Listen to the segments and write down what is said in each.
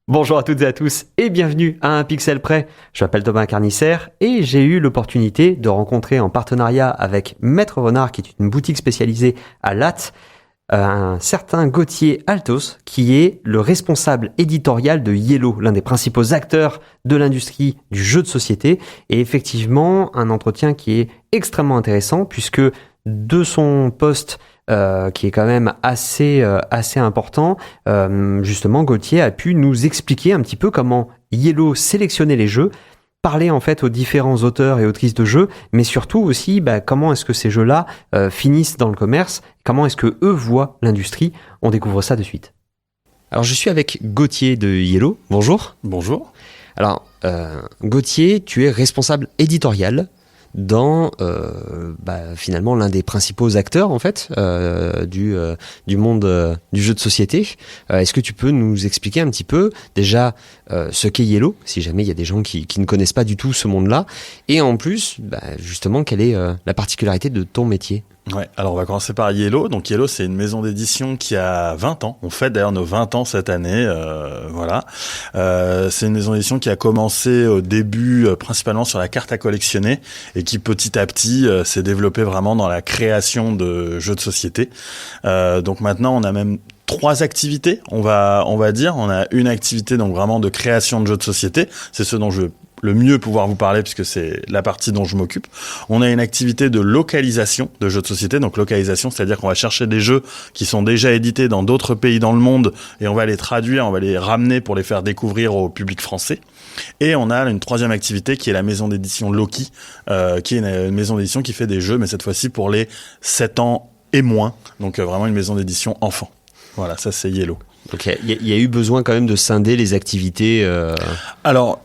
Bonjour à toutes et à tous et bienvenue à Un Pixel Près. Je m'appelle Thomas Carnisser et j'ai eu l'opportunité de rencontrer en partenariat avec Maître Renard, qui est une boutique spécialisée à Latte, un certain Gauthier Altos, qui est le responsable éditorial de Yellow, l'un des principaux acteurs de l'industrie du jeu de société. Et effectivement, un entretien qui est extrêmement intéressant puisque de son poste qui est quand même assez important, justement Gauthier a pu nous expliquer un petit peu comment Yellow sélectionnait les jeux, parler en fait aux différents auteurs et autrices de jeux, mais surtout aussi comment est-ce que ces jeux-là finissent dans le commerce, comment est-ce que eux voient l'industrie. On découvre ça de suite. Alors je suis avec Gauthier de Yellow. Bonjour. Bonjour. Alors Gauthier, tu es responsable éditorial dans finalement l'un des principaux acteurs en fait du monde du jeu de société. Est-ce que tu peux nous expliquer un petit peu déjà ce qu'est Yellow, si jamais il y a des gens qui ne connaissent pas du tout ce monde-là, et en plus justement quelle est la particularité de ton métier? Ouais, alors on va commencer par Yellow. Donc Yellow, c'est une maison d'édition qui a 20 ans. On fête d'ailleurs nos 20 ans cette année, voilà. C'est une maison d'édition qui a commencé au début principalement sur la carte à collectionner et qui petit à petit s'est développée vraiment dans la création de jeux de société. Donc maintenant, on a même 3 activités, on va dire. On a une activité donc vraiment de création de jeux de société. C'est ce dont je veux le mieux pouvoir vous parler puisque c'est la partie dont je m'occupe. On a une activité de localisation de jeux de société. Donc localisation, c'est-à-dire qu'on va chercher des jeux qui sont déjà édités dans d'autres pays dans le monde et on va les traduire, on va les ramener pour les faire découvrir au public français. Et on a une troisième activité qui est la maison d'édition Loki, qui est une maison d'édition qui fait des jeux, mais cette fois-ci pour les 7 ans et moins. Donc vraiment une maison d'édition enfant. Voilà, ça c'est Yellow. Donc il y a eu besoin quand même de scinder les activités. Alors,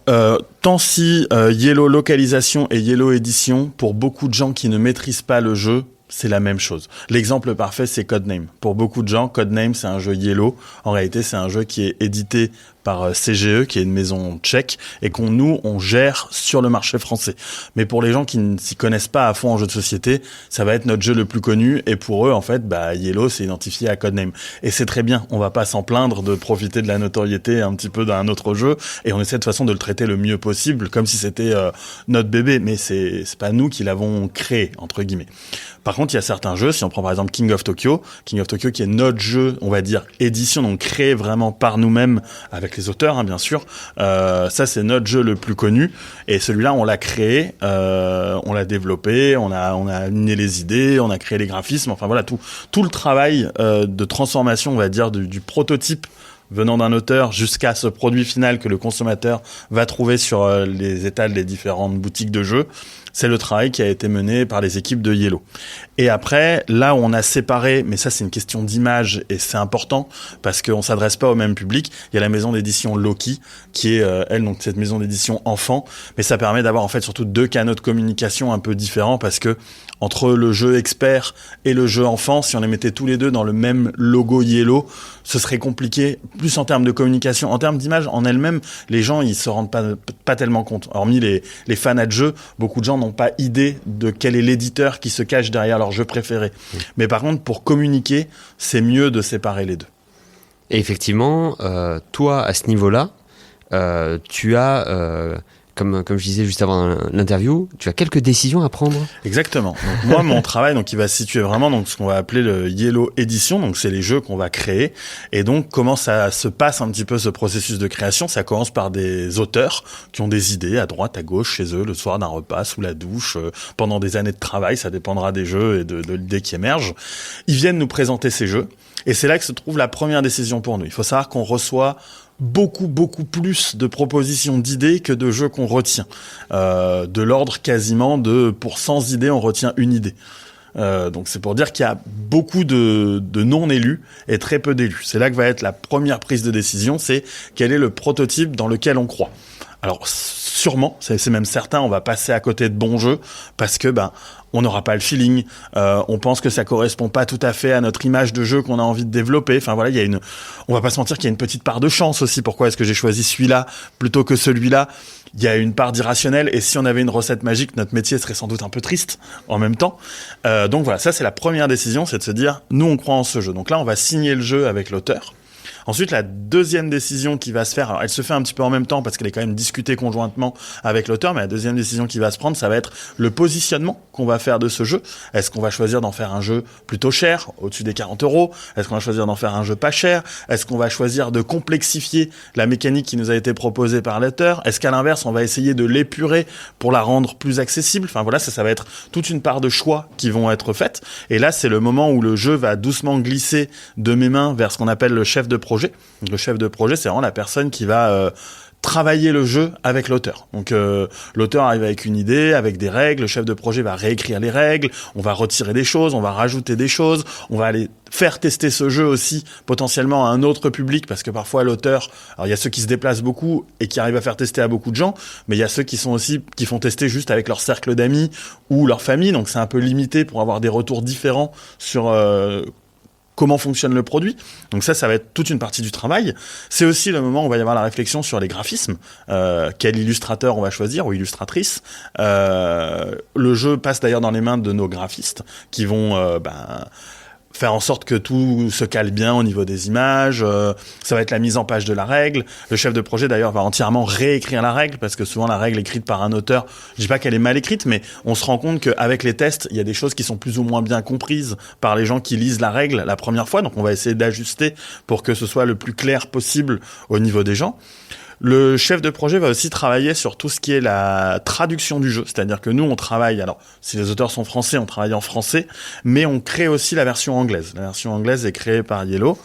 tant si Yellow localisation et Yellow édition, pour beaucoup de gens qui ne maîtrisent pas le jeu, c'est la même chose. L'exemple parfait, c'est Codename. Pour beaucoup de gens, Codename, c'est un jeu Yellow. En réalité, c'est un jeu qui est édité par CGE, qui est une maison tchèque, et on gère sur le marché français. Mais pour les gens qui ne s'y connaissent pas à fond en jeu de société, ça va être notre jeu le plus connu, et pour eux, en fait, Yellow, c'est identifié à Codename. Et c'est très bien, on va pas s'en plaindre de profiter de la notoriété un petit peu d'un autre jeu, et on essaie de toute façon de le traiter le mieux possible, comme si c'était notre bébé, mais c'est pas nous qui l'avons créé, entre guillemets. Par contre, il y a certains jeux, si on prend par exemple King of Tokyo qui est notre jeu, on va dire, édition, donc créé vraiment par nous-mêmes, avec les auteurs, bien sûr. Ça, c'est notre jeu le plus connu. Et celui-là, on l'a créé, on l'a développé, on a aligné les idées, on a créé les graphismes, enfin voilà, tout le travail de transformation, on va dire, du prototype venant d'un auteur jusqu'à ce produit final que le consommateur va trouver sur les étals des différentes boutiques de jeux. C'est le travail qui a été mené par les équipes de Yellow. Et après, là où on a séparé, mais ça c'est une question d'image et c'est important parce qu'on s'adresse pas au même public, il y a la maison d'édition Loki qui est, elle, donc cette maison d'édition enfant, mais ça permet d'avoir en fait surtout 2 canaux de communication un peu différents parce que entre le jeu expert et le jeu enfant, si on les mettait tous les deux dans le même logo Yellow, ce serait compliqué, plus en termes de communication. En termes d'image, en elle-même, les gens, ils se rendent pas tellement compte. Hormis les fans de jeux, beaucoup de gens n'ont pas idée de quel est l'éditeur qui se cache derrière leur jeu préféré. Mais par contre, pour communiquer, c'est mieux de séparer les deux. Et effectivement, toi, à ce niveau-là, tu as... Comme je disais juste avant l'interview, tu as quelques décisions à prendre. Exactement. Donc moi, mon travail, il va se situer vraiment dans ce qu'on va appeler le Yellow Edition. Donc c'est les jeux qu'on va créer. Et donc comment ça se passe un petit peu ce processus de création? Ça commence par des auteurs qui ont des idées à droite, à gauche, chez eux, le soir d'un repas, sous la douche, pendant des années de travail. Ça dépendra des jeux et de l'idée qui émerge. Ils viennent nous présenter ces jeux. Et c'est là que se trouve la première décision pour nous. Il faut savoir qu'on reçoit beaucoup plus de propositions d'idées que de jeux qu'on retient. De l'ordre quasiment pour 100 idées, on retient une idée. Donc c'est pour dire qu'il y a beaucoup de non-élus et très peu d'élus. C'est là que va être la première prise de décision, c'est quel est le prototype dans lequel on croit. Alors sûrement, c'est même certain, on va passer à côté de bons jeux parce que on n'aura pas le feeling, on pense que ça correspond pas tout à fait à notre image de jeu qu'on a envie de développer. Enfin voilà, on va pas se mentir qu'il y a une petite part de chance aussi. Pourquoi est-ce que j'ai choisi celui-là plutôt que celui-là? Il y a une part d'irrationnel et si on avait une recette magique, notre métier serait sans doute un peu triste en même temps. Donc voilà, ça c'est la première décision, c'est de se dire, nous on croit en ce jeu. Donc là, on va signer le jeu avec l'auteur. Ensuite, la deuxième décision qui va se faire, alors elle se fait un petit peu en même temps parce qu'elle est quand même discutée conjointement avec l'auteur, mais la deuxième décision qui va se prendre, ça va être le positionnement qu'on va faire de ce jeu. Est-ce qu'on va choisir d'en faire un jeu plutôt cher, au-dessus des 40 €? Est-ce qu'on va choisir d'en faire un jeu pas cher? Est-ce qu'on va choisir de complexifier la mécanique qui nous a été proposée par l'auteur? Est-ce qu'à l'inverse, on va essayer de l'épurer pour la rendre plus accessible? Enfin voilà, ça va être toute une part de choix qui vont être faites. Et là, c'est le moment où le jeu va doucement glisser de mes mains vers ce qu'on appelle le chef de projet. Donc, le chef de projet, c'est vraiment la personne qui va travailler le jeu avec l'auteur. Donc l'auteur arrive avec une idée, avec des règles, le chef de projet va réécrire les règles, on va retirer des choses, on va rajouter des choses, on va aller faire tester ce jeu aussi potentiellement à un autre public, parce que parfois l'auteur, alors il y a ceux qui se déplacent beaucoup et qui arrivent à faire tester à beaucoup de gens, mais il y a ceux qui font tester juste avec leur cercle d'amis ou leur famille, donc c'est un peu limité pour avoir des retours différents sur comment fonctionne le produit. Donc ça va être toute une partie du travail. C'est aussi le moment où il va y avoir la réflexion sur les graphismes. Quel illustrateur on va choisir ou illustratrice. Le jeu passe d'ailleurs dans les mains de nos graphistes qui vont faire en sorte que tout se cale bien au niveau des images. Ça va être la mise en page de la règle. Le chef de projet, d'ailleurs, va entièrement réécrire la règle, parce que souvent, la règle écrite par un auteur, je dis pas qu'elle est mal écrite, mais on se rend compte qu'avec les tests, il y a des choses qui sont plus ou moins bien comprises par les gens qui lisent la règle la première fois. Donc, on va essayer d'ajuster pour que ce soit le plus clair possible au niveau des gens. Le chef de projet va aussi travailler sur tout ce qui est la traduction du jeu. C'est-à-dire que nous, on travaille, alors, si les auteurs sont français, on travaille en français, mais on crée aussi la version anglaise. La version anglaise est créée par Yellow.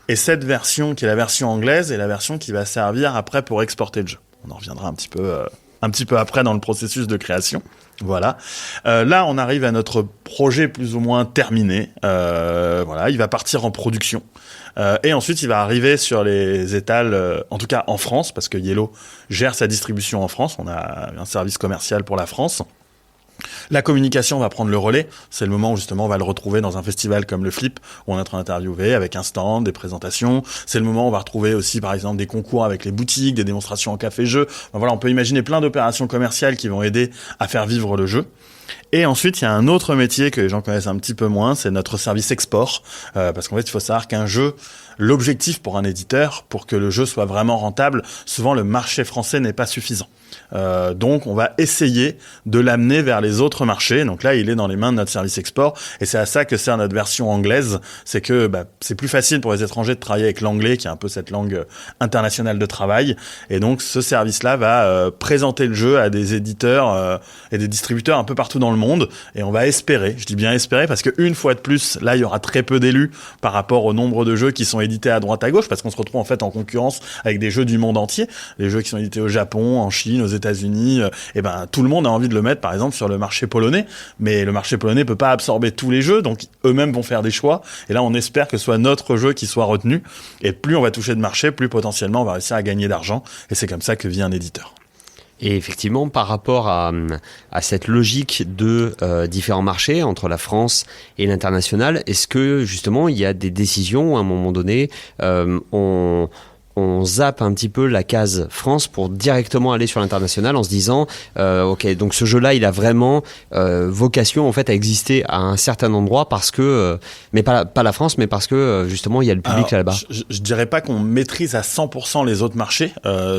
Et cette version, qui est la version anglaise, est la version qui va servir après pour exporter le jeu. On en reviendra un petit peu après dans le processus de création. Voilà. Là, on arrive à notre projet plus ou moins terminé. Voilà, il va partir en production. Et ensuite, il va arriver sur les étals, en tout cas en France, parce que Yellow gère sa distribution en France. On a un service commercial pour la France. La communication va prendre le relais. C'est le moment où justement on va le retrouver dans un festival comme le Flip, où on est en train d'interviewer avec un stand, des présentations. C'est le moment où on va retrouver aussi par exemple des concours avec les boutiques, des démonstrations en café-jeu. Enfin, voilà, on peut imaginer plein d'opérations commerciales qui vont aider à faire vivre le jeu. Et ensuite, il y a un autre métier que les gens connaissent un petit peu moins, c'est notre service export. Parce qu'en fait, il faut savoir qu'un jeu, l'objectif pour un éditeur, pour que le jeu soit vraiment rentable, souvent le marché français n'est pas suffisant. Donc, on va essayer de l'amener vers les autres marchés. Donc là, il est dans les mains de notre service export. Et c'est à ça que sert notre version anglaise. C'est que c'est plus facile pour les étrangers de travailler avec l'anglais, qui est un peu cette langue internationale de travail. Et donc, ce service-là va présenter le jeu à des éditeurs et des distributeurs un peu partout dans le monde. Et on va espérer, je dis bien espérer, parce qu'une fois de plus, là, il y aura très peu d'élus par rapport au nombre de jeux qui sont édités à droite à gauche, parce qu'on se retrouve en fait en concurrence avec des jeux du monde entier. Les jeux qui sont édités au Japon, en Chine, aux États-Unis, tout le monde a envie de le mettre par exemple sur le marché polonais, mais le marché polonais peut pas absorber tous les jeux, donc eux-mêmes vont faire des choix, et là on espère que ce soit notre jeu qui soit retenu, et plus on va toucher de marché, plus potentiellement on va réussir à gagner d'argent, et c'est comme ça que vit un éditeur. Et effectivement, par rapport à cette logique de différents marchés entre la France et l'international, est-ce que justement il y a des décisions où à un moment donné on zappe un petit peu la case France pour directement aller sur l'international en se disant ok, donc ce jeu-là il a vraiment vocation en fait à exister à un certain endroit parce que mais pas la France, mais parce que justement il y a le public là-bas. Je dirais pas qu'on maîtrise à 100% les autres marchés,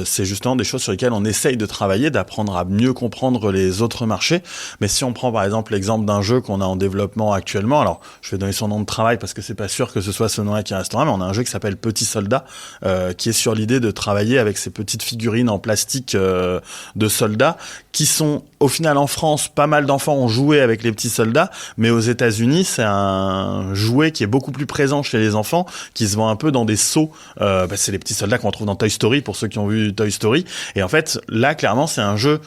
c'est justement des choses sur lesquelles on essaye de travailler, d'apprendre à mieux comprendre les autres marchés. Mais si on prend par exemple l'exemple d'un jeu qu'on a en développement actuellement, alors je vais donner son nom de travail parce que c'est pas sûr que ce soit ce nom-là qui restera, mais on a un jeu qui s'appelle Petit Soldat qui est sur l'idée de travailler avec ces petites figurines en plastique de soldats qui sont au final en France, pas mal d'enfants ont joué avec les petits soldats, mais aux États-Unis c'est un jouet qui est beaucoup plus présent chez les enfants, qui se vend un peu dans des seaux. C'est les petits soldats qu'on retrouve dans Toy Story pour ceux qui ont vu Toy Story. Et en fait là clairement c'est un jeu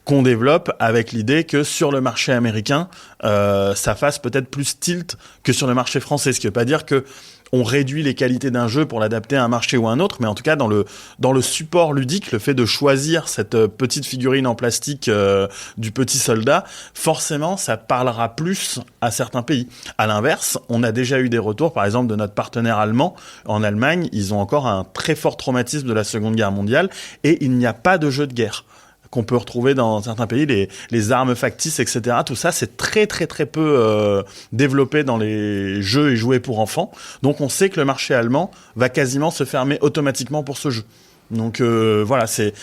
qu'on développe avec l'idée que sur le marché américain, ça fasse peut-être plus tilt que sur le marché français. Ce qui veut pas dire que on réduit les qualités d'un jeu pour l'adapter à un marché ou à un autre, mais en tout cas dans le support ludique, le fait de choisir cette petite figurine en plastique du petit soldat, forcément ça parlera plus à certains pays. À l'inverse, on a déjà eu des retours, par exemple de notre partenaire allemand. En Allemagne, ils ont encore un très fort traumatisme de la Seconde Guerre mondiale et il n'y a pas de jeu de guerre. qu'on peut retrouver dans certains pays, les armes factices, etc. Tout ça, c'est très très très peu développé dans les jeux et jouets pour enfants. Donc on sait que le marché allemand va quasiment se fermer automatiquement pour ce jeu. Donc voilà, c'est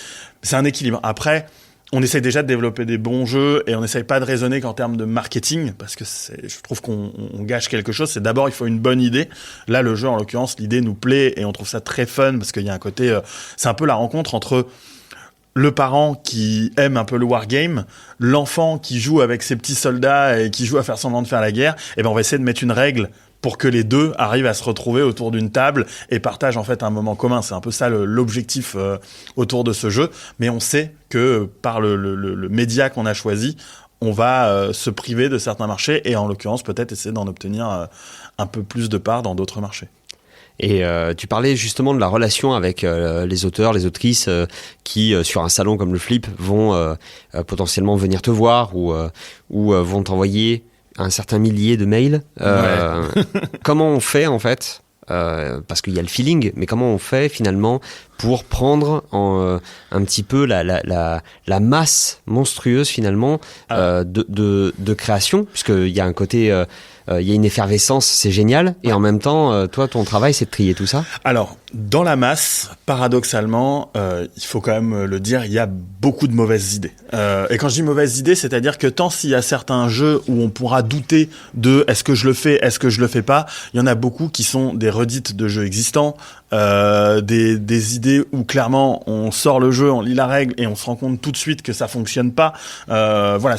un équilibre. Après, on essaye déjà de développer des bons jeux et on n'essaye pas de raisonner qu'en termes de marketing, parce que je trouve qu'on gâche quelque chose. C'est d'abord, il faut une bonne idée. Là, le jeu, en l'occurrence, l'idée nous plaît et on trouve ça très fun parce qu'il y a un côté, c'est un peu la rencontre entre le parent qui aime un peu le wargame, l'enfant qui joue avec ses petits soldats et qui joue à faire semblant de faire la guerre. Et ben, on va essayer de mettre une règle pour que les deux arrivent à se retrouver autour d'une table et partagent en fait un moment commun. C'est un peu ça l'objectif autour de ce jeu. Mais on sait que par le média qu'on a choisi, on va se priver de certains marchés et en l'occurrence peut-être essayer d'en obtenir un peu plus de parts dans d'autres marchés. Et tu parlais justement de la relation avec les auteurs, les autrices qui, sur un salon comme le Flip, vont potentiellement venir te voir ou vont t'envoyer un certain millier de mails. Comment on fait en fait parce qu'il y a le feeling, mais comment on fait finalement pour prendre un petit peu la masse monstrueuse finalement de création, puisqu'il y a un côté... il y a une effervescence, c'est génial. Et en même temps, toi, ton travail, c'est de trier tout ça. Alors, dans la masse, paradoxalement, il faut quand même le dire, il y a beaucoup de mauvaises idées. Et quand je dis mauvaises idées, c'est-à-dire que tant s'il y a certains jeux où on pourra douter de est-ce que je le fais, est-ce que je le fais pas, il y en a beaucoup qui sont des redites de jeux existants, des idées où clairement on sort le jeu, on lit la règle et on se rend compte tout de suite que ça fonctionne pas. Voilà,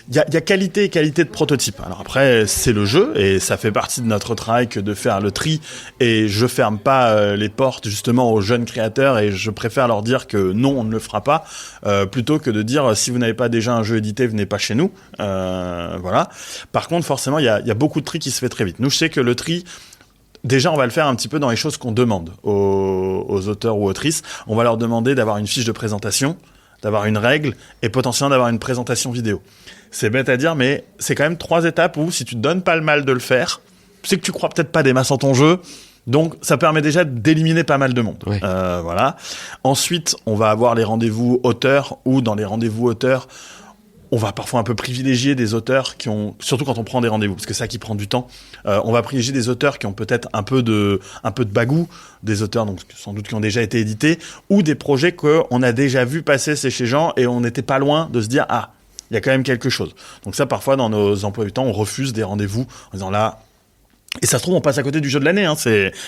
il y a qualité et qualité de prototype. Alors après, c'est le jeu et ça fait partie de notre travail que de faire le tri, et je ferme pas les portes justement aux jeunes créateurs et je préfère leur dire que non, on ne le fera pas plutôt que de dire si vous n'avez pas déjà un jeu édité, venez pas chez nous. Voilà. Par contre, forcément, il y a beaucoup de tri qui se fait très vite. Nous, je sais que le tri, déjà, on va le faire un petit peu dans les choses qu'on demande aux auteurs ou autrices. On va leur demander d'avoir une fiche de présentation, d'avoir une règle et potentiellement d'avoir une présentation vidéo. C'est bête à dire, mais c'est quand même 3 étapes où si tu te donnes pas le mal de le faire, c'est que tu crois peut-être pas des masses en ton jeu. Donc, ça permet déjà d'éliminer pas mal de monde. Ouais. Voilà. Ensuite, on va avoir les rendez-vous auteurs, où dans les rendez-vous auteurs, on va parfois un peu privilégier des auteurs qui ont, surtout quand on prend des rendez-vous, parce que c'est ça qui prend du temps. On va privilégier des auteurs qui ont peut-être un peu de bagou, des auteurs donc sans doute qui ont déjà été édités, ou des projets qu'on a déjà vu passer chez gens et on n'était pas loin de se dire il y a quand même quelque chose. Donc ça, parfois dans nos emplois du temps, on refuse des rendez-vous en disant là. Et ça se trouve, on passe à côté du jeu de l'année, hein,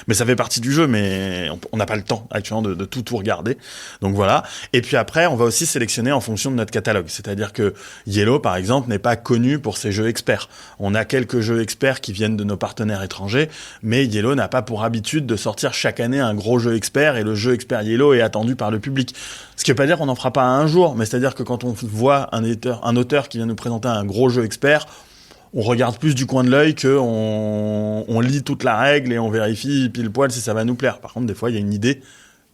mais ça fait partie du jeu, mais on n'a pas le temps actuellement de tout regarder. Donc voilà. Et puis après, on va aussi sélectionner en fonction de notre catalogue. C'est-à-dire que Yellow, par exemple, n'est pas connu pour ses jeux experts. On a quelques jeux experts qui viennent de nos partenaires étrangers, mais Yellow n'a pas pour habitude de sortir chaque année un gros jeu expert, et le jeu expert Yellow est attendu par le public. Ce qui veut pas dire qu'on n'en fera pas un jour, mais c'est-à-dire que quand on voit un auteur qui vient nous présenter un gros jeu expert, on regarde plus du coin de l'œil que on lit toute la règle et on vérifie pile poil si ça va nous plaire. Par contre, des fois, il y a une idée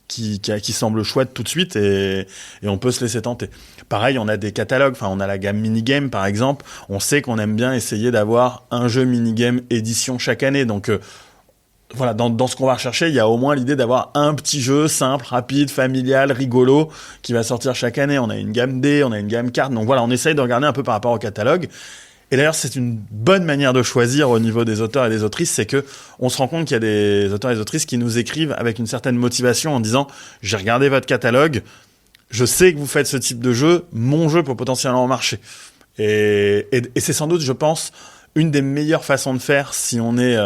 qui semble chouette tout de suite et on peut se laisser tenter. Pareil, on a des catalogues, on a la gamme minigame par exemple. On sait qu'on aime bien essayer d'avoir un jeu minigame édition chaque année. Donc voilà, dans ce qu'on va rechercher, il y a au moins l'idée d'avoir un petit jeu simple, rapide, familial, rigolo qui va sortir chaque année. On a une gamme dés, on a une gamme cartes. Donc voilà, on essaye de regarder un peu par rapport au catalogue. Et d'ailleurs, c'est une bonne manière de choisir au niveau des auteurs et des autrices, c'est que on se rend compte qu'il y a des auteurs et des autrices qui nous écrivent avec une certaine motivation en disant « J'ai regardé votre catalogue, je sais que vous faites ce type de jeu, mon jeu peut potentiellement marcher. » Et c'est sans doute, je pense, une des meilleures façons de faire si on est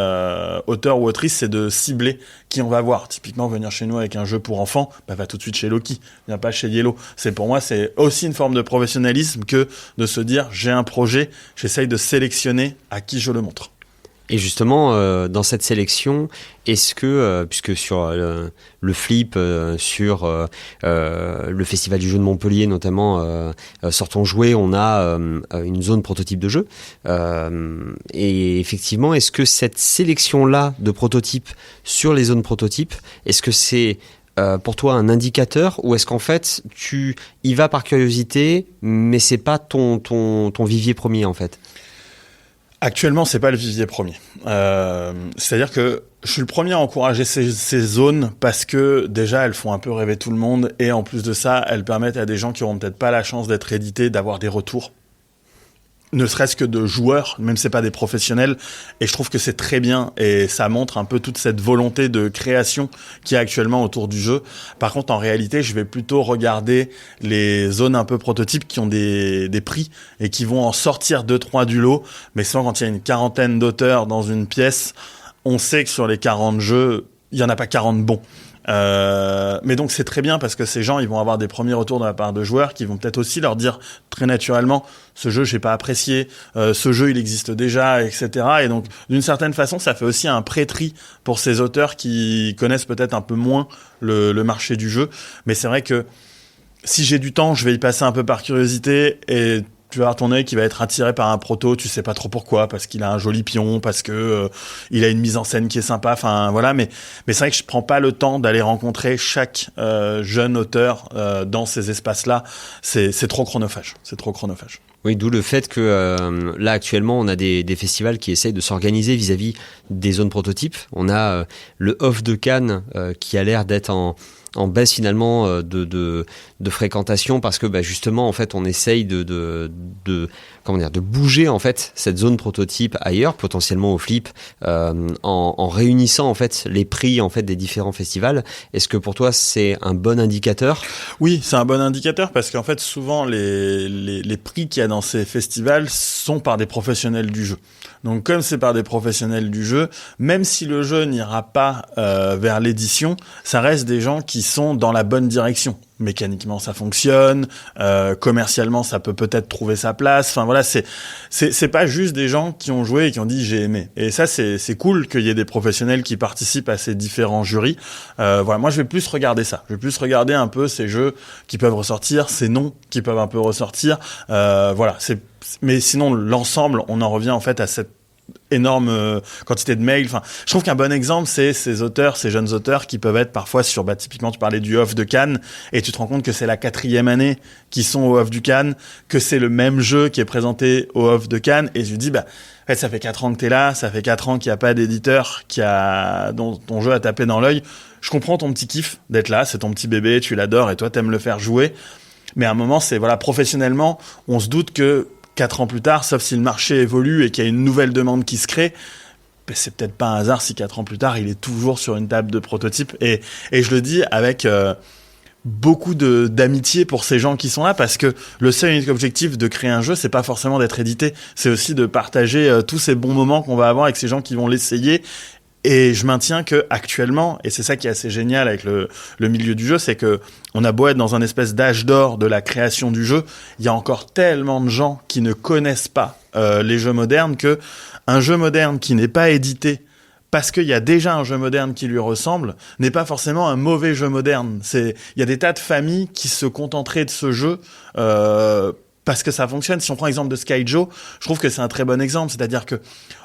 auteur ou autrice, c'est de cibler qui on va voir. Typiquement, venir chez nous avec un jeu pour enfants, va tout de suite chez Loki, viens pas chez Yellow. Pour moi, c'est aussi une forme de professionnalisme que de se dire j'ai un projet, j'essaye de sélectionner à qui je le montre. Et justement, dans cette sélection, est-ce que, puisque sur le Flip, sur le Festival du jeu de Montpellier notamment, Sortons jouer, on a une zone prototype de jeu. Et effectivement, est-ce que cette sélection-là de prototypes sur les zones prototypes, est-ce que c'est pour toi un indicateur, ou est-ce qu'en fait tu y vas par curiosité, mais c'est pas ton vivier premier en fait? Actuellement, c'est pas le vivier premier. C'est-à-dire que je suis le premier à encourager ces zones parce que déjà elles font un peu rêver tout le monde et en plus de ça, elles permettent à des gens qui auront peut-être pas la chance d'être édités d'avoir des retours. Ne serait-ce que de joueurs, même si c'est pas des professionnels, et je trouve que c'est très bien et ça montre un peu toute cette volonté de création qu'il y a actuellement autour du jeu. Par contre, en réalité, je vais plutôt regarder les zones un peu prototypes qui ont des prix et qui vont en sortir 2-3 du lot, mais souvent quand il y a une quarantaine d'auteurs dans une pièce, on sait que sur les 40 jeux, il y en a pas 40 bons. Mais donc c'est très bien parce que ces gens ils vont avoir des premiers retours de la part de joueurs qui vont peut-être aussi leur dire très naturellement ce jeu j'ai pas apprécié, ce jeu il existe déjà, etc. Et donc d'une certaine façon ça fait aussi un pré-tri pour ces auteurs qui connaissent peut-être un peu moins le marché du jeu. Mais c'est vrai que si j'ai du temps je vais y passer un peu par curiosité et tu vas avoir ton œil qui va être attiré par un proto, tu sais pas trop pourquoi, parce qu'il a un joli pion, parce que il a une mise en scène qui est sympa, enfin voilà, mais c'est vrai que je prends pas le temps d'aller rencontrer chaque jeune auteur dans ces espaces-là, c'est trop chronophage, Oui, d'où le fait que là actuellement on a des festivals qui essayent de s'organiser vis-à-vis des zones prototypes. On a le Off de Cannes qui a l'air d'être en baisse finalement de fréquentation parce que justement en fait on essaye de bouger en fait cette zone prototype ailleurs, potentiellement au Flip, en réunissant en fait les prix en fait des différents festivals. Est-ce que pour toi c'est un bon indicateur ? Oui, c'est un bon indicateur parce qu'en fait souvent les prix qu'il y a dans ces festivals sont par des professionnels du jeu. Donc comme c'est par des professionnels du jeu, même si le jeu n'ira pas vers l'édition, ça reste des gens qui sont dans la bonne direction. Mécaniquement ça fonctionne, commercialement ça peut peut-être trouver sa place. Enfin voilà, c'est pas juste des gens qui ont joué et qui ont dit j'ai aimé. Et ça c'est cool qu'il y ait des professionnels qui participent à ces différents jurys. Voilà, moi je vais plus regarder ça. Je vais plus regarder un peu ces jeux qui peuvent ressortir, ces noms qui peuvent un peu ressortir. Voilà, mais sinon l'ensemble, on en revient en fait à cette énorme quantité de mails. Enfin, je trouve qu'un bon exemple, c'est ces jeunes auteurs qui peuvent être parfois sur, typiquement, tu parlais du Off de Cannes, et tu te rends compte que c'est la 4e année qu'ils sont au Off du Cannes, que c'est le même jeu qui est présenté au Off de Cannes, et je dis, en fait, ça fait 4 ans que t'es là, ça fait 4 ans qu'il n'y a pas d'éditeur dont ton jeu a tapé dans l'œil. Je comprends ton petit kiff d'être là, c'est ton petit bébé, tu l'adores, et toi, t'aimes le faire jouer. Mais à un moment, c'est, professionnellement, on se doute que 4 ans plus tard, sauf si le marché évolue et qu'il y a une nouvelle demande qui se crée, c'est peut-être pas un hasard si 4 ans plus tard, il est toujours sur une table de prototype. Et je le dis avec beaucoup d'amitié pour ces gens qui sont là, parce que le seul et unique objectif de créer un jeu, c'est pas forcément d'être édité, c'est aussi de partager tous ces bons moments qu'on va avoir avec ces gens qui vont l'essayer. Et je maintiens que actuellement, et c'est ça qui est assez génial avec le milieu du jeu, c'est que on a beau être dans un espèce d'âge d'or de la création du jeu, il y a encore tellement de gens qui ne connaissent pas les jeux modernes que un jeu moderne qui n'est pas édité parce qu'il y a déjà un jeu moderne qui lui ressemble n'est pas forcément un mauvais jeu moderne. Il y a des tas de familles qui se contenteraient de ce jeu parce que ça fonctionne. Si on prend l'exemple de Skyjo, je trouve que c'est un très bon exemple, c'est-à-dire que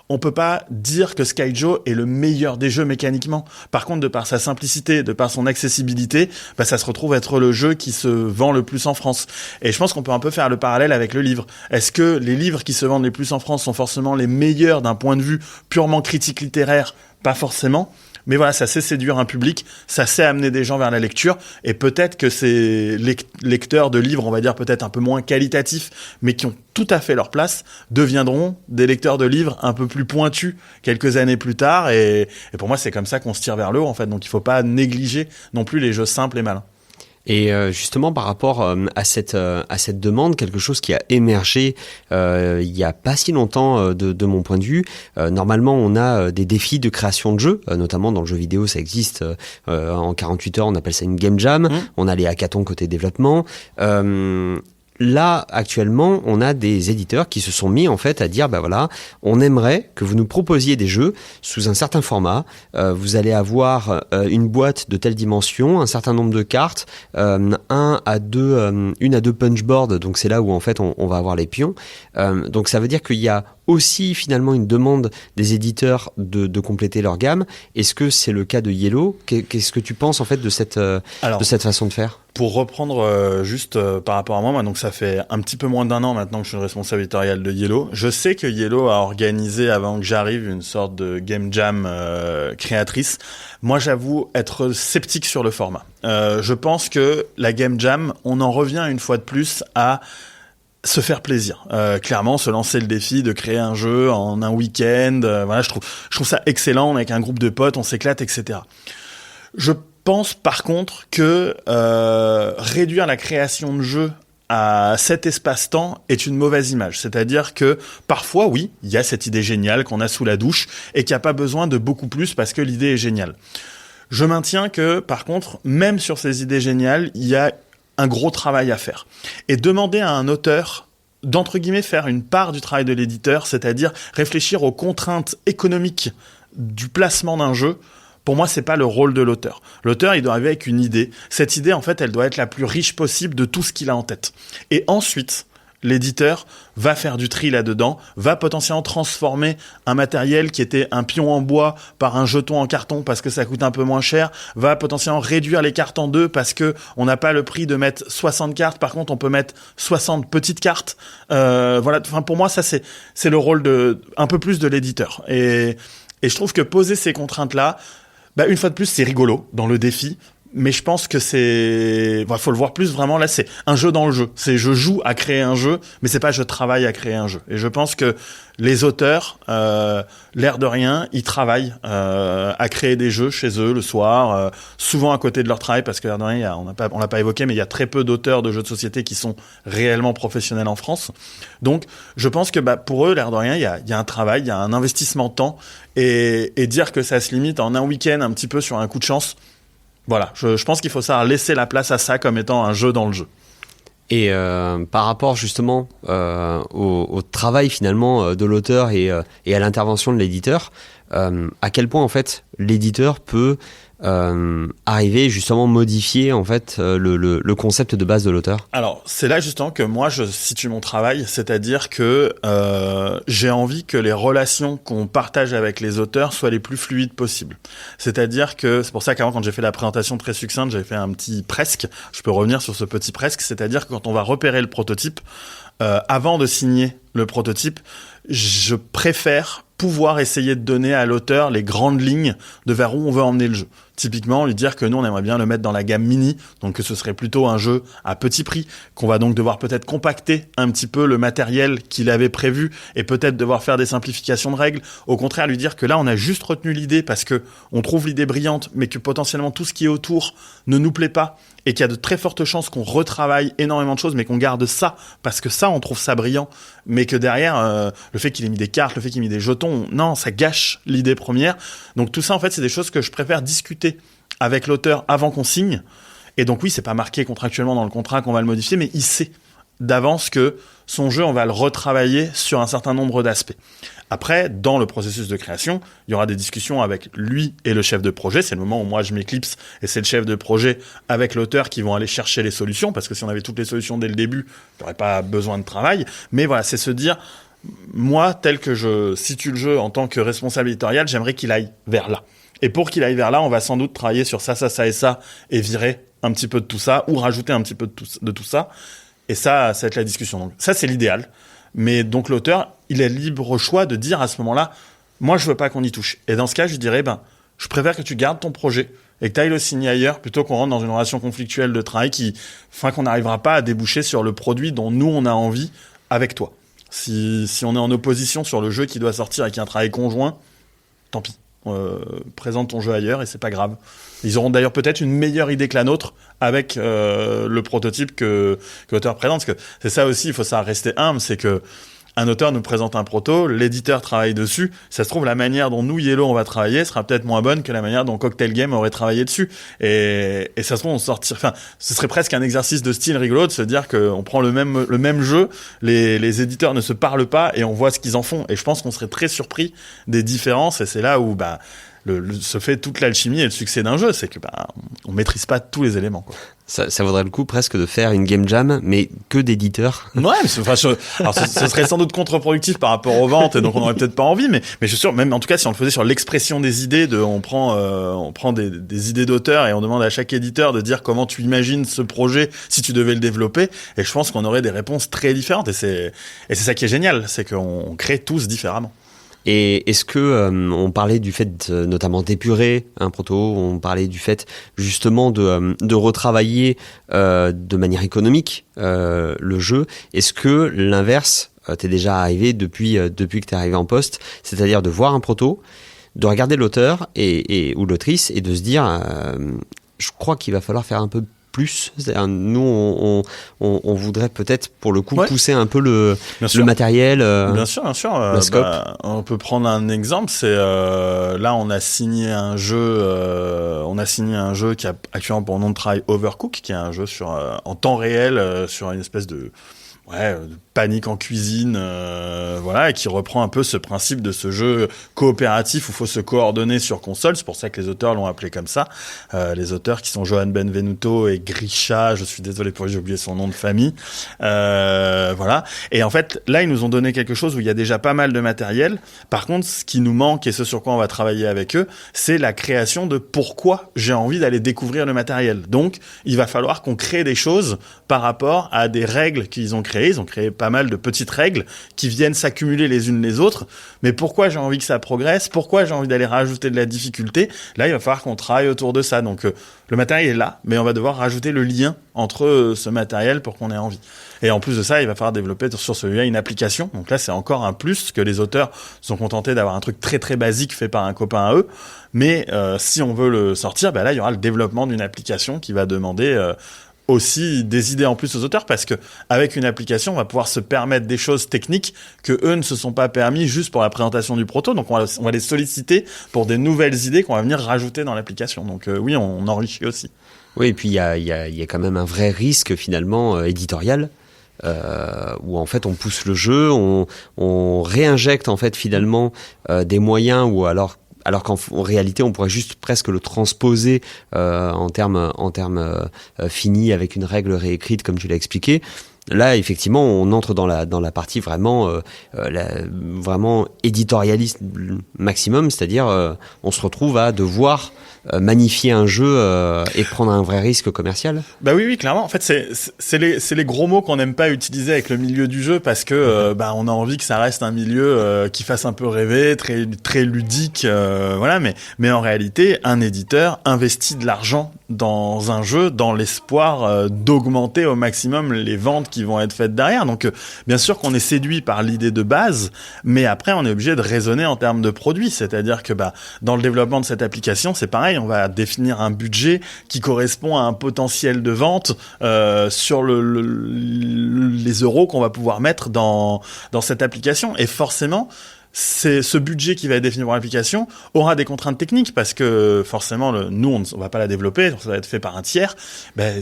on peut pas dire que Skyjo est le meilleur des jeux mécaniquement. Par contre, de par sa simplicité, de par son accessibilité, ça se retrouve être le jeu qui se vend le plus en France. Et je pense qu'on peut un peu faire le parallèle avec le livre. Est-ce que les livres qui se vendent les plus en France sont forcément les meilleurs d'un point de vue purement critique littéraire ? Pas forcément. Mais voilà, ça sait séduire un public, ça sait amener des gens vers la lecture, et peut-être que ces lecteurs de livres, on va dire peut-être un peu moins qualitatifs, mais qui ont tout à fait leur place, deviendront des lecteurs de livres un peu plus pointus quelques années plus tard, et pour moi c'est comme ça qu'on se tire vers le haut en fait, donc il faut pas négliger non plus les jeux simples et malins. Et justement par rapport à cette demande, quelque chose qui a émergé il y a pas si longtemps de mon point de vue. Normalement, on a des défis de création de jeux, notamment dans le jeu vidéo, ça existe en 48 heures, on appelle ça une game jam. On a les hackathons côté développement. Là, actuellement, on a des éditeurs qui se sont mis en fait à dire, on aimerait que vous nous proposiez des jeux sous un certain format. Vous allez avoir une boîte de telle dimension, un certain nombre de cartes, une à deux punchboards. Donc c'est là où en fait on va avoir les pions. Donc ça veut dire qu'il y a aussi finalement une demande des éditeurs de compléter leur gamme. Est-ce que c'est le cas de Yellow ? Qu'est-ce que tu penses en fait de cette façon de faire ? Pour reprendre par rapport à moi, donc ça fait un petit peu moins d'1 an maintenant que je suis le responsable éditorial de Yellow. Je sais que Yellow a organisé avant que j'arrive une sorte de game jam créatrice. Moi, j'avoue être sceptique sur le format. Je pense que la game jam, on en revient une fois de plus à se faire plaisir. Clairement, se lancer le défi de créer un jeu en un week-end. Voilà, je trouve ça excellent. Avec un groupe de potes, on s'éclate, etc. Je pense par contre que réduire la création de jeux à cet espace-temps est une mauvaise image. C'est-à-dire que parfois, oui, il y a cette idée géniale qu'on a sous la douche et qu'il n'y a pas besoin de beaucoup plus parce que l'idée est géniale. Je maintiens que, par contre, même sur ces idées géniales, il y a un gros travail à faire. Et demander à un auteur d'entre guillemets faire une part du travail de l'éditeur, c'est-à-dire réfléchir aux contraintes économiques du placement d'un jeu, pour moi, c'est pas le rôle de l'auteur. L'auteur, il doit arriver avec une idée. Cette idée, en fait, elle doit être la plus riche possible de tout ce qu'il a en tête. Et ensuite, l'éditeur va faire du tri là-dedans, va potentiellement transformer un matériel qui était un pion en bois par un jeton en carton parce que ça coûte un peu moins cher, va potentiellement réduire les cartes en 2 parce que on n'a pas le prix de mettre 60 cartes, par contre on peut mettre 60 petites cartes. Voilà, enfin pour moi ça c'est le rôle un peu plus de l'éditeur. Et je trouve que poser ces contraintes-là, une fois de plus, c'est rigolo dans le défi, mais je pense que faut le voir plus vraiment. Là, c'est un jeu dans le jeu. C'est je joue à créer un jeu, mais c'est pas je travaille à créer un jeu. Et je pense que les auteurs, l'air de rien, ils travaillent à créer des jeux chez eux le soir, souvent à côté de leur travail, parce que l'air de rien, on l'a pas évoqué, mais il y a très peu d'auteurs de jeux de société qui sont réellement professionnels en France. Donc, je pense que pour eux, l'air de rien, il y a un travail, il y a un investissement de temps, et dire que ça se limite en un week-end, un petit peu sur un coup de chance. Voilà, je pense qu'il faut savoir laisser la place à ça comme étant un jeu dans le jeu. Et par rapport justement au travail finalement de l'auteur et à l'intervention de l'éditeur, à quel point en fait l'éditeur peut arriver justement modifier en fait le concept de base de l'auteur? Alors c'est là justement que moi je situe mon travail, c'est-à-dire que j'ai envie que les relations qu'on partage avec les auteurs soient les plus fluides possibles. C'est-à-dire que c'est pour ça qu'avant quand j'ai fait la présentation très succincte, j'avais fait un petit presque. Je peux revenir sur ce petit presque, c'est-à-dire que quand on va repérer le prototype, avant de signer le prototype, je préfère pouvoir essayer de donner à l'auteur les grandes lignes de vers où on veut emmener le jeu. Typiquement, lui dire que nous, on aimerait bien le mettre dans la gamme mini, donc que ce serait plutôt un jeu à petit prix, qu'on va donc devoir peut-être compacter un petit peu le matériel qu'il avait prévu et peut-être devoir faire des simplifications de règles. Au contraire, lui dire que là, on a juste retenu l'idée parce que on trouve l'idée brillante, mais que potentiellement tout ce qui est autour ne nous plaît pas et qu'il y a de très fortes chances qu'on retravaille énormément de choses, mais qu'on garde ça parce que ça, on trouve ça brillant, mais que derrière, le fait qu'il ait mis des cartes, le fait qu'il ait mis des jetons, non, ça gâche l'idée première. Donc tout ça, en fait, c'est des choses que je préfère discuter avec l'auteur avant qu'on signe. Et donc oui, c'est pas marqué contractuellement dans le contrat qu'on va le modifier, mais il sait d'avance que son jeu, on va le retravailler sur un certain nombre d'aspects. Après, dans le processus de création, il y aura des discussions avec lui et le chef de projet. C'est le moment où moi, je m'éclipse et c'est le chef de projet avec l'auteur qui vont aller chercher les solutions, parce que si on avait toutes les solutions dès le début, il n'y aurait pas besoin de travail. Mais voilà, c'est se dire, moi, tel que je situe le jeu en tant que responsable éditorial, j'aimerais qu'il aille vers là. Et pour qu'il aille vers là, on va sans doute travailler sur ça et ça, et virer un petit peu de tout ça, ou rajouter un petit peu de tout ça. Et ça va être la discussion. Donc, ça, c'est l'idéal. Mais donc, l'auteur, il a libre choix de dire à ce moment-là, moi, je veux pas qu'on y touche. Et dans ce cas, je dirais, je préfère que tu gardes ton projet et que tu ailles le signer ailleurs plutôt qu'on rentre dans une relation conflictuelle de travail qu'on n'arrivera pas à déboucher sur le produit dont nous, on a envie avec toi. Si on est en opposition sur le jeu qui doit sortir et qu'il y a un travail conjoint, tant pis. Présente ton jeu ailleurs et c'est pas grave. Ils auront d'ailleurs peut-être une meilleure idée que la nôtre avec le prototype que l'auteur présente, parce que c'est ça aussi, il faut ça rester humble, c'est que un auteur nous présente un proto, l'éditeur travaille dessus, ça se trouve la manière dont nous Yellow on va travailler sera peut-être moins bonne que la manière dont Cocktail Game aurait travaillé dessus, et ça se trouve ce serait presque un exercice de style rigolo de se dire qu'on prend le même jeu, les éditeurs ne se parlent pas et on voit ce qu'ils en font, et je pense qu'on serait très surpris des différences, et c'est là où se fait toute l'alchimie et le succès d'un jeu, c'est que on maîtrise pas tous les éléments, quoi. Ça vaudrait le coup presque de faire une game jam, mais que d'éditeurs. Ouais, alors ce serait sans doute contre-productif par rapport aux ventes, et donc on n'aurait peut-être pas envie, mais je suis sûr, même en tout cas, si on le faisait sur l'expression des idées, on prend des idées d'auteurs et on demande à chaque éditeur de dire comment tu imagines ce projet si tu devais le développer, et je pense qu'on aurait des réponses très différentes, et c'est ça qui est génial, c'est qu'on crée tous différemment. Et est-ce que on parlait du fait notamment d'épurer un proto, on parlait du fait justement de retravailler de manière économique le jeu. Est-ce que l'inverse t'est déjà arrivé depuis que t'es arrivé en poste, c'est-à-dire de voir un proto, de regarder l'auteur ou l'autrice et de se dire je crois qu'il va falloir faire un peu plus. C'est-à-dire, nous, on voudrait peut-être, pour le coup, pousser un peu le matériel. Bien sûr. Le scope. On peut prendre un exemple. C'est là, on a signé un jeu qui a actuellement pour nom de travail Overcook, qui est un jeu en temps réel sur une espèce de panique en cuisine, et qui reprend un peu ce principe de ce jeu coopératif où il faut se coordonner sur console. C'est pour ça que les auteurs l'ont appelé comme ça. Les auteurs qui sont Johan Benvenuto et Grisha, je suis désolé pour j'ai oublié son nom de famille. Et en fait, là, ils nous ont donné quelque chose où il y a déjà pas mal de matériel. Par contre, ce qui nous manque et ce sur quoi on va travailler avec eux, c'est la création de pourquoi j'ai envie d'aller découvrir le matériel. Donc, il va falloir qu'on crée des choses par rapport à des règles qu'ils ont créées. Ils ont créé pas mal de petites règles qui viennent s'accumuler les unes les autres. Mais pourquoi j'ai envie que ça progresse? Pourquoi j'ai envie d'aller rajouter de la difficulté? Là, il va falloir qu'on travaille autour de ça. Donc, le matériel est là, mais on va devoir rajouter le lien entre ce matériel pour qu'on ait envie. Et en plus de ça, il va falloir développer sur celui-là une application. Donc là, c'est encore un plus que les auteurs sont contentés d'avoir un truc très très basique fait par un copain à eux. Mais si on veut le sortir, là, il y aura le développement d'une application qui va demander aussi des idées en plus aux auteurs, parce que avec une application, on va pouvoir se permettre des choses techniques que eux ne se sont pas permis juste pour la présentation du proto. Donc on va les solliciter pour des nouvelles idées qu'on va venir rajouter dans l'application. Donc oui, on enrichit aussi. Oui, et puis il y a quand même un vrai risque finalement éditorial. Où en fait on pousse le jeu, on réinjecte en fait finalement des moyens, ou alors qu'en réalité on pourrait juste presque le transposer en termes finis avec une règle réécrite comme tu l'as expliqué. Là effectivement on entre dans la partie vraiment vraiment éditorialiste maximum, c'est-à-dire on se retrouve à devoir magnifier un jeu et prendre un vrai risque commercial. Bah oui, clairement. En fait, c'est les gros mots qu'on n'aime pas utiliser avec le milieu du jeu, parce que on a envie que ça reste un milieu qui fasse un peu rêver, très très ludique, mais en réalité, un éditeur investit de l'argent dans un jeu dans l'espoir d'augmenter au maximum les ventes qui vont être faites derrière. Donc bien sûr qu'on est séduit par l'idée de base, mais après on est obligé de raisonner en termes de produits, c'est-à-dire que dans le développement de cette application, c'est pareil, on va définir un budget qui correspond à un potentiel de vente sur les euros qu'on va pouvoir mettre dans cette application, et forcément c'est ce budget qui va être défini pour l'application aura des contraintes techniques, parce que forcément nous on va pas la développer, ça va être fait par un tiers.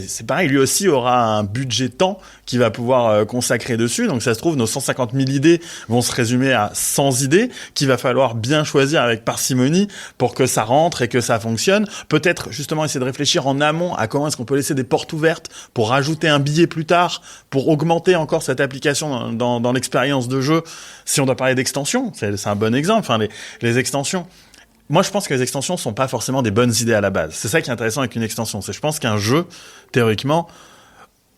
C'est pareil, lui aussi aura un budget temps qui va pouvoir consacrer dessus. Donc ça se trouve, nos 150 000 idées vont se résumer à 100 idées qu'il va falloir bien choisir avec parcimonie pour que ça rentre et que ça fonctionne. Peut-être justement essayer de réfléchir en amont à comment est-ce qu'on peut laisser des portes ouvertes pour rajouter un billet plus tard, pour augmenter encore cette application dans l'expérience de jeu. Si on doit parler d'extensions, c'est un bon exemple. Enfin, les extensions. Moi, je pense que les extensions sont pas forcément des bonnes idées à la base. C'est ça qui est intéressant avec une extension. Je pense qu'un jeu, théoriquement,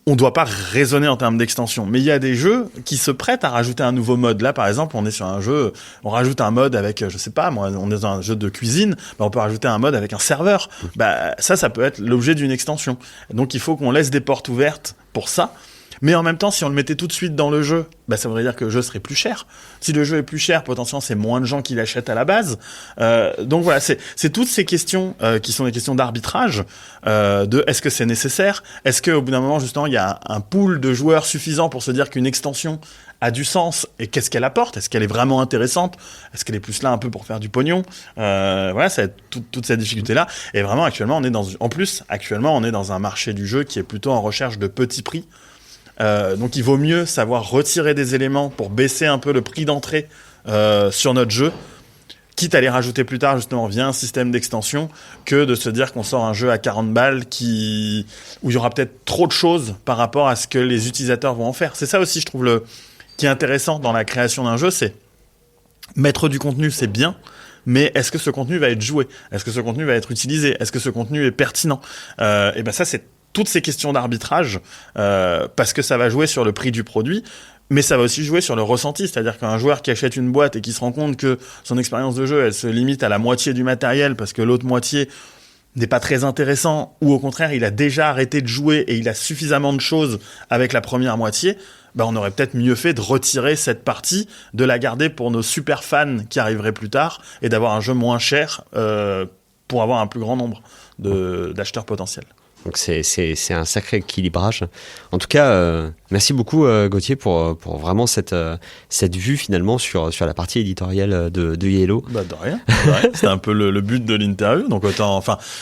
on doit pas raisonner en termes d'extension. Mais il y a des jeux qui se prêtent à rajouter un nouveau mode. Là, par exemple, on est sur un jeu, on rajoute un mode avec, je sais pas, moi, on est dans un jeu de cuisine, on peut rajouter un mode avec un serveur. Ça peut être l'objet d'une extension. Donc, il faut qu'on laisse des portes ouvertes pour ça. Mais en même temps, si on le mettait tout de suite dans le jeu, ça voudrait dire que le jeu serait plus cher. Si le jeu est plus cher, potentiellement, c'est moins de gens qui l'achètent à la base. Donc voilà, c'est toutes ces questions qui sont des questions d'arbitrage, de est-ce que c'est nécessaire? Est-ce qu'au bout d'un moment, justement, il y a un pool de joueurs suffisant pour se dire qu'une extension a du sens, et qu'est-ce qu'elle apporte? Est-ce qu'elle est vraiment intéressante? Est-ce qu'elle est plus là un peu pour faire du pognon? C'est toute cette difficulté-là. Et vraiment, actuellement, on est dans un marché du jeu qui est plutôt en recherche de petits prix. Donc il vaut mieux savoir retirer des éléments pour baisser un peu le prix d'entrée sur notre jeu, quitte à les rajouter plus tard justement via un système d'extension, que de se dire qu'on sort un jeu à 40 balles où il y aura peut-être trop de choses par rapport à ce que les utilisateurs vont en faire. C'est ça aussi, je trouve, qui est intéressant dans la création d'un jeu, c'est mettre du contenu, c'est bien, mais est-ce que ce contenu va être joué? Est-ce que ce contenu va être utilisé? Est-ce que ce contenu est pertinent? Et ben ça, c'est toutes ces questions d'arbitrage, parce que ça va jouer sur le prix du produit, mais ça va aussi jouer sur le ressenti. C'est-à-dire qu'un joueur qui achète une boîte et qui se rend compte que son expérience de jeu, elle se limite à la moitié du matériel parce que l'autre moitié n'est pas très intéressant, ou au contraire, il a déjà arrêté de jouer et il a suffisamment de choses avec la première moitié, ben on aurait peut-être mieux fait de retirer cette partie, de la garder pour nos super fans qui arriveraient plus tard, et d'avoir un jeu moins cher pour avoir un plus grand nombre d'acheteurs potentiels. Donc c'est un sacré équilibrage. En tout cas, merci beaucoup Gauthier pour vraiment cette vue finalement sur la partie éditoriale de Yellow. Bah de rien. C'était un peu le but de l'interview. Donc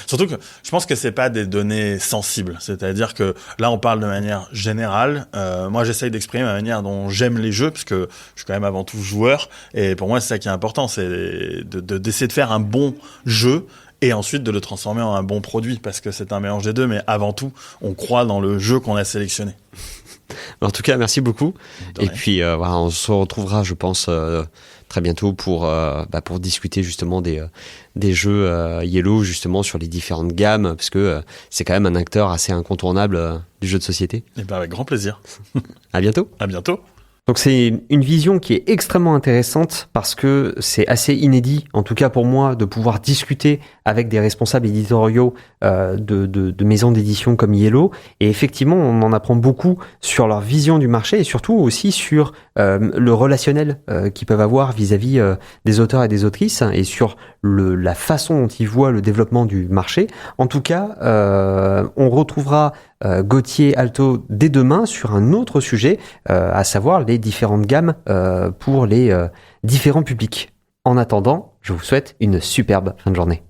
surtout que je pense que c'est pas des données sensibles. C'est-à-dire que là on parle de manière générale. Moi j'essaye d'exprimer la manière dont j'aime les jeux, parce que je suis quand même avant tout joueur. Et pour moi c'est ça qui est important, c'est d'essayer de faire un bon jeu. Et ensuite de le transformer en un bon produit, parce que c'est un mélange des deux, mais avant tout, on croit dans le jeu qu'on a sélectionné. En tout cas, merci beaucoup. Et puis, voilà, on se retrouvera, je pense, très bientôt pour discuter justement des jeux Yellow, justement, sur les différentes gammes, parce que c'est quand même un acteur assez incontournable du jeu de société. Et ben avec grand plaisir. À bientôt. À bientôt. Donc c'est une vision qui est extrêmement intéressante parce que c'est assez inédit, en tout cas pour moi, de pouvoir discuter avec des responsables éditoriaux de maisons d'édition comme Yellow. Et effectivement, on en apprend beaucoup sur leur vision du marché et surtout aussi sur le relationnel qu'ils peuvent avoir vis-à-vis des auteurs et des autrices, et sur la façon dont ils voient le développement du marché. En tout cas, on retrouvera Gauthier Alto dès demain sur un autre sujet, à savoir les différentes gammes pour les différents publics. En attendant, je vous souhaite une superbe fin de journée.